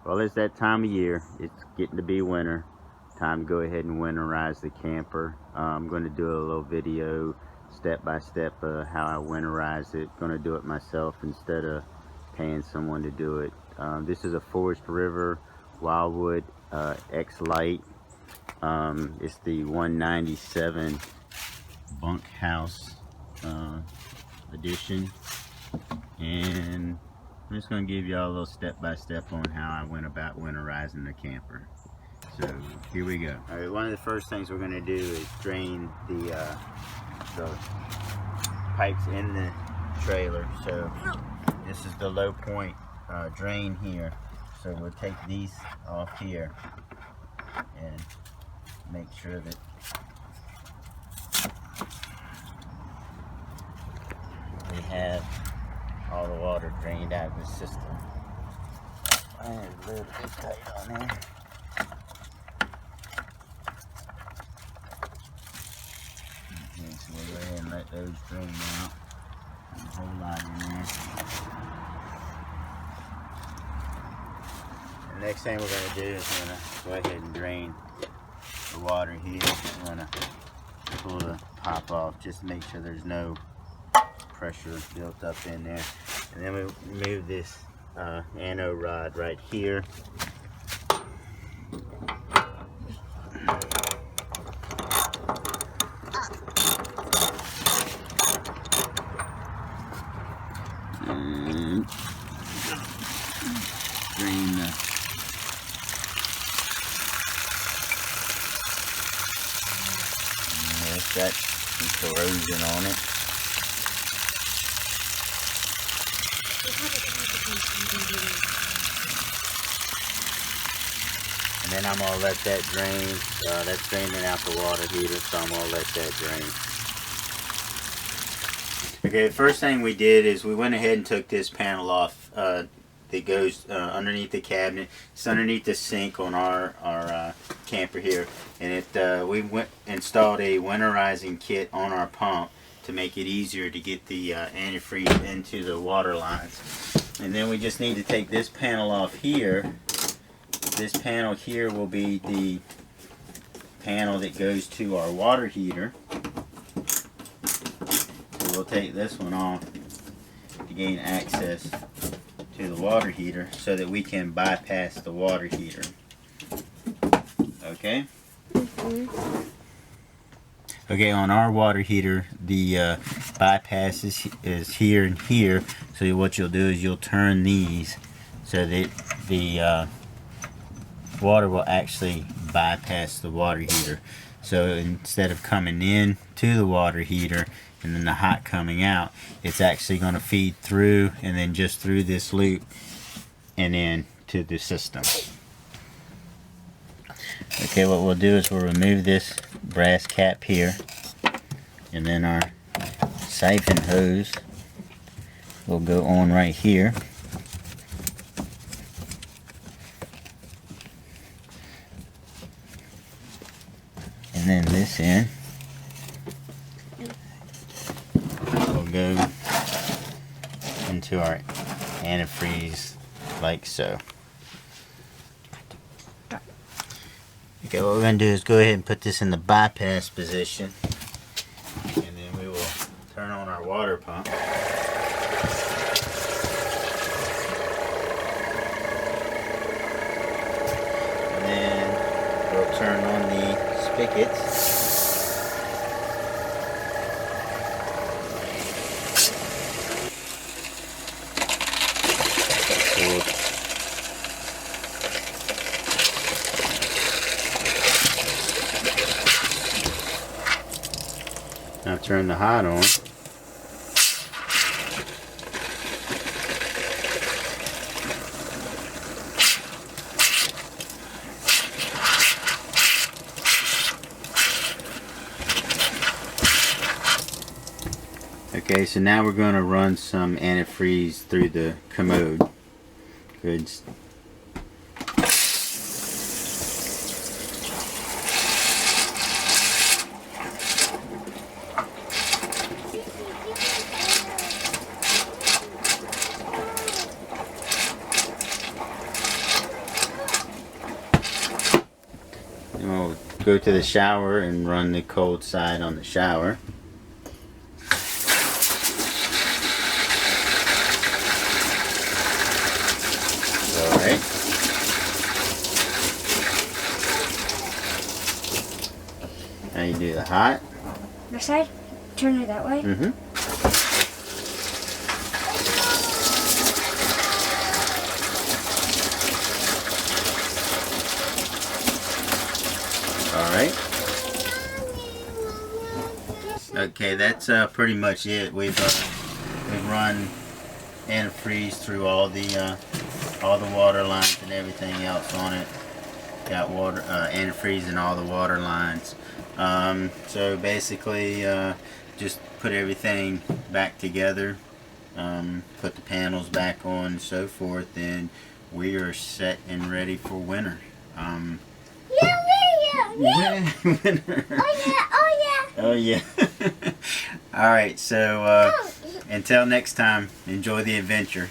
Well, it's that time of year. It's getting to be winter. Time to go ahead and winterize the camper. I'm going to do a little video step by step of how I winterize it. Going to do it myself instead of paying someone to do it. This is a Forest River Wildwood X-Lite. It's the 197 bunkhouse edition, and I'm just going to give y'all a little step-by-step on how I went about winterizing the camper. So here we go. All right, one of the first things we're going to do is drain the pipes in the trailer. So this is the low point drain here. So we'll take these off here and make sure that we have all the water drained out of the system. And a little bit tight on there. Okay, so we'll go ahead and let those drain out. There's a whole lot in there. The next thing we're going to do is we're going to go ahead and drain the water here. We're going to pull the pop off just to make sure there's no pressure built up in there. And then we remove this anno rod right here. And drain the it's got some corrosion on it. And then I'm going to let that drain. That's draining out the water heater, so I'm going to let that drain. Okay, the first thing we did is we went ahead and took this panel off that goes underneath the cabinet. It's underneath the sink on our camper here. And we installed a winterizing kit on our pump to make it easier to get the antifreeze into the water lines. And then we just need to take this panel off here. This panel here will be the panel that goes to our water heater. So we'll take this one off to gain access to the water heater so that we can bypass the water heater. Okay? Okay, on our water heater, the bypass is here and here. So what you'll do is you'll turn these so that the water will actually bypass the water heater. So instead of coming in to the water heater and then the hot coming out, it's actually going to feed through and then just through this loop and then to the system. Okay, what we'll do is we'll remove this brass cap here, and then our siphon hose will go on right here. And then this end will go into our antifreeze like so. Okay, what we're going to do is go ahead and put this in the bypass position, and then we will turn on our water pump. And then we'll turn on the spigots. Now turn the hot on. Okay, so now we're going to run some antifreeze through the commode. Good. We'll go to the shower and run the cold side on the shower. Alright. Now you do the hot. This side? Turn it that way? Mm-hmm. Alright. Okay, that's pretty much it. We've run antifreeze through all the water lines and everything else on it. Got water antifreeze in all the water lines. So basically, just put everything back together, put the panels back on, and so forth, and we are set and ready for winter. Yeah. Winter. Oh yeah. All right, so until next time, enjoy the adventure.